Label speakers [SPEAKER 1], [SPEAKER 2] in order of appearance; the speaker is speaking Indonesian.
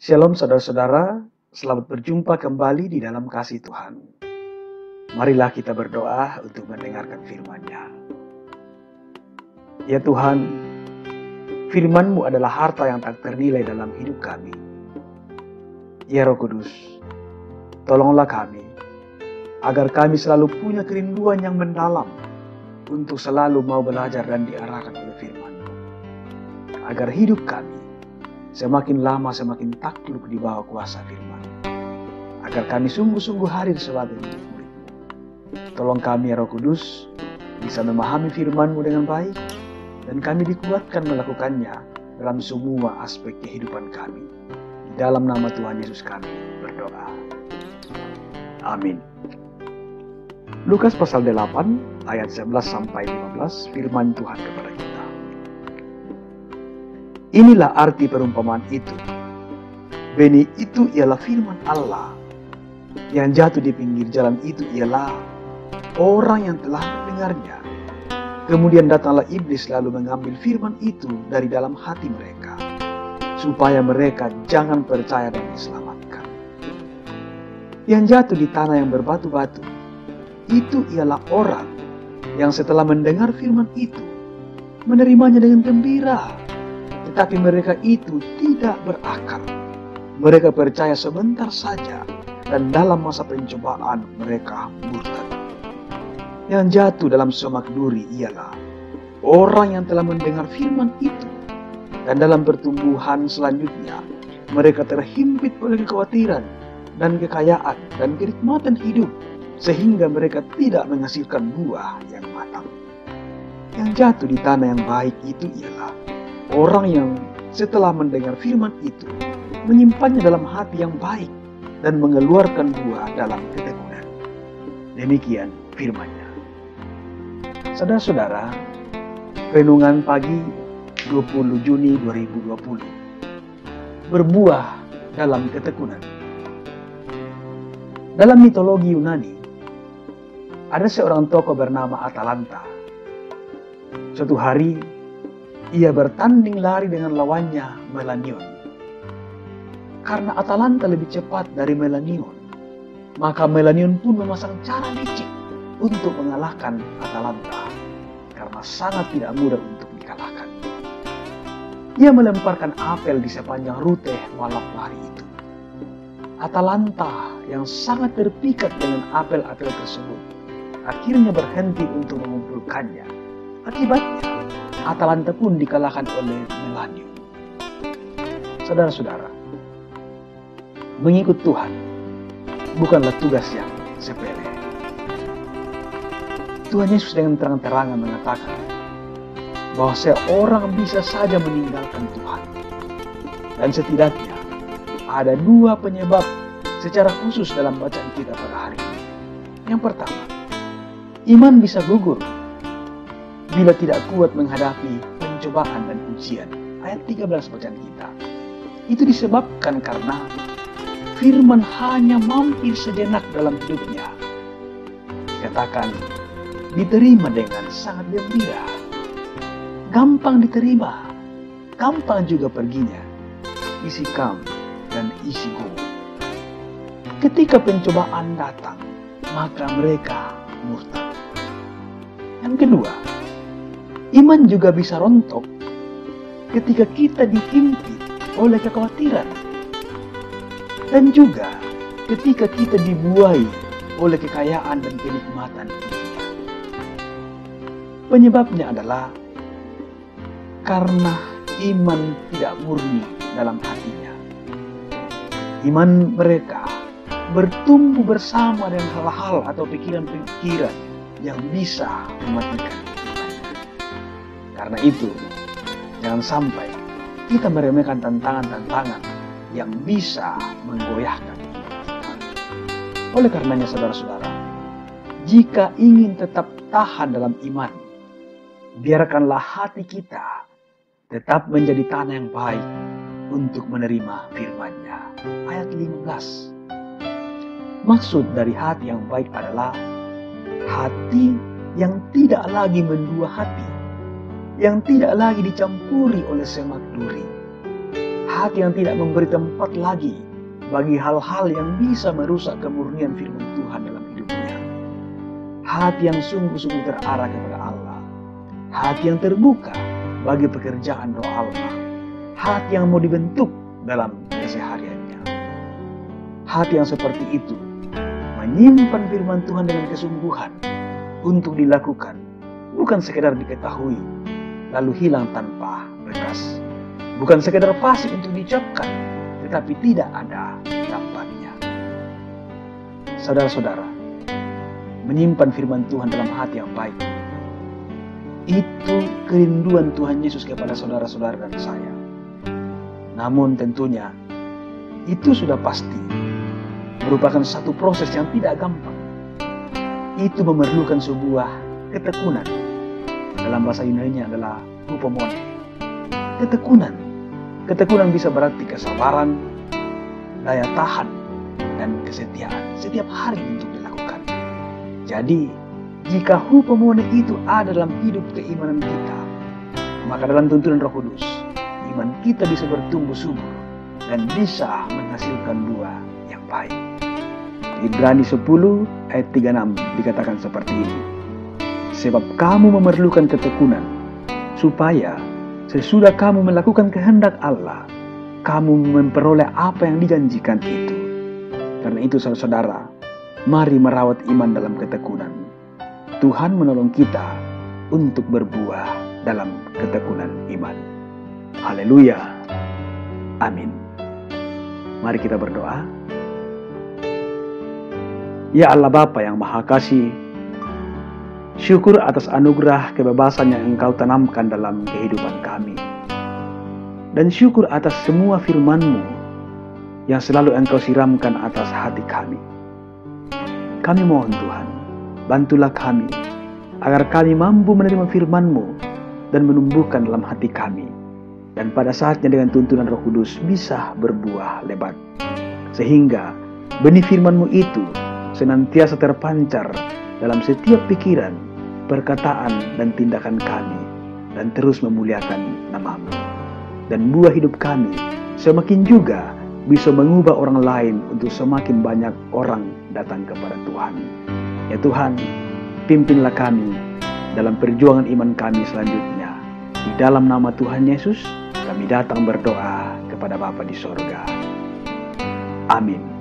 [SPEAKER 1] Shalom saudara-saudara, selamat berjumpa kembali di dalam kasih Tuhan. Marilah kita berdoa untuk mendengarkan firman-Nya. Ya Tuhan, firman-Mu adalah harta yang tak ternilai dalam hidup kami. Ya Roh Kudus, tolonglah kami, agar kami selalu punya kerinduan yang mendalam untuk selalu mau belajar dan diarahkan oleh firman-Mu. Agar hidup kami semakin lama semakin takluk di bawah kuasa firman. Agar kami sungguh-sungguh hadir sebagai murid-Mu. Tolong kami ya Roh Kudus, bisa memahami firman-Mu dengan baik, dan kami dikuatkan melakukannya dalam semua aspek kehidupan kami. Di dalam nama Tuhan Yesus kami berdoa. Amin. Lukas pasal 8 ayat 11-15 firman Tuhan kepada kita. Inilah arti perumpamaan itu. Benih itu ialah firman Allah. Yang jatuh di pinggir jalan itu ialah orang yang telah mendengarnya. Kemudian datanglah iblis lalu mengambil firman itu dari dalam hati mereka, supaya mereka jangan percaya dan diselamatkan. Yang jatuh di tanah yang berbatu-batu, itu ialah orang yang setelah mendengar firman itu, menerimanya dengan gembira. Tetapi mereka itu tidak berakar. Mereka percaya sebentar saja, dan dalam masa pencobaan mereka murtad. Yang jatuh dalam semak duri ialah orang yang telah mendengar firman itu, dan dalam pertumbuhan selanjutnya mereka terhimpit oleh kekhawatiran dan kekayaan dan kenikmatan hidup, sehingga mereka tidak menghasilkan buah yang matang. Yang jatuh di tanah yang baik itu ialah orang yang setelah mendengar firman itu, menyimpannya dalam hati yang baik dan mengeluarkan buah dalam ketekunan. Demikian firman-Nya. Saudara-saudara, renungan pagi 20 Juni 2020. Berbuah dalam ketekunan. Dalam mitologi Yunani, ada seorang tokoh bernama Atalanta. Suatu hari, ia bertanding lari dengan lawannya Melanion. Karena Atalanta lebih cepat dari Melanion, maka Melanion pun memasang cara licik untuk mengalahkan Atalanta, karena sangat tidak mudah untuk dikalahkan. Ia melemparkan apel di sepanjang rute balap lari itu. Atalanta yang sangat terpikat dengan apel-apel tersebut, akhirnya berhenti untuk mengumpulkannya. Akibatnya, Atalanta pun dikalahkan oleh Melanion. Saudara-saudara, mengikut Tuhan bukanlah tugas yang sepele. Tuhan Yesus dengan terang-terangan mengatakan bahwa seorang bisa saja meninggalkan Tuhan. Dan setidaknya ada dua penyebab secara khusus dalam bacaan kita pada hari ini. Yang pertama, iman bisa gugur bila tidak kuat menghadapi pencobaan dan ujian. Ayat 13 bacaan kita. Itu disebabkan karena firman hanya mampir sejenak dalam hidupnya. Dikatakan, diterima dengan sangat gembira. Gampang diterima, gampang juga perginya. Isi come dan isi go. Ketika pencobaan datang, maka mereka murtad. Yang kedua, iman juga bisa rontok ketika kita dihimpit oleh kekhawatiran, dan juga ketika kita dibuai oleh kekayaan dan kenikmatan dunia. Penyebabnya adalah karena iman tidak murni dalam hatinya. Iman mereka bertumbuh bersama dengan hal-hal atau pikiran-pikiran yang bisa mematikan. Karena itu, jangan sampai kita meremehkan tantangan-tantangan yang bisa menggoyahkan kita. Oleh karenanya saudara-saudara, jika ingin tetap tahan dalam iman, biarkanlah hati kita tetap menjadi tanah yang baik untuk menerima firman-Nya. Ayat 15. Maksud dari hati yang baik adalah hati yang tidak lagi mendua hati, yang tidak lagi dicampuri oleh semak duri. Hati yang tidak memberi tempat lagi bagi hal-hal yang bisa merusak kemurnian firman Tuhan dalam hidupnya. Hati yang sungguh-sungguh terarah kepada Allah. Hati yang terbuka bagi pekerjaan Roh Allah. Hati yang mau dibentuk dalam kesehariannya. Hati yang seperti itu menyimpan firman Tuhan dengan kesungguhan untuk dilakukan, bukan sekedar diketahui lalu hilang tanpa bekas. Bukan sekedar fasih untuk diucapkan, tetapi tidak ada dampaknya. Saudara-saudara, menyimpan firman Tuhan dalam hati yang baik, itu kerinduan Tuhan Yesus kepada saudara-saudara dan saya. Namun tentunya, itu sudah pasti merupakan satu proses yang tidak gampang. Itu memerlukan sebuah ketekunan. Dalam bahasa Yunani adalah hupomone. Ketekunan. Ketekunan bisa berarti kesabaran, daya tahan, dan kesetiaan setiap hari untuk dilakukan. Jadi, jika hupomone itu ada dalam hidup keimanan kita, maka dalam tuntunan Roh Kudus, iman kita bisa bertumbuh subur dan bisa menghasilkan buah yang baik. Di Ibrani 10 ayat 36 dikatakan seperti ini. Sebab kamu memerlukan ketekunan, supaya sesudah kamu melakukan kehendak Allah, kamu memperoleh apa yang dijanjikan itu. Karena itu saudara-saudara, mari merawat iman dalam ketekunan. Tuhan menolong kita untuk berbuah dalam ketekunan iman. Haleluya. Amin. Mari kita berdoa. Ya Allah Bapa yang Maha Kasih, syukur atas anugerah kebebasan yang Engkau tanamkan dalam kehidupan kami. Dan syukur atas semua firman-Mu yang selalu Engkau siramkan atas hati kami. Kami mohon Tuhan, bantulah kami agar kami mampu menerima firman-Mu dan menumbuhkan dalam hati kami. Dan pada saatnya dengan tuntunan Roh Kudus bisa berbuah lebat. Sehingga benih firman-Mu itu senantiasa terpancar dalam setiap pikiran, perkataan, dan tindakan kami, dan terus memuliakan nama-Mu. Dan buah hidup kami semakin juga bisa mengubah orang lain untuk semakin banyak orang datang kepada Tuhan. Ya Tuhan, pimpinlah kami dalam perjuangan iman kami selanjutnya. Di dalam nama Tuhan Yesus, kami datang berdoa kepada Bapa di sorga. Amin.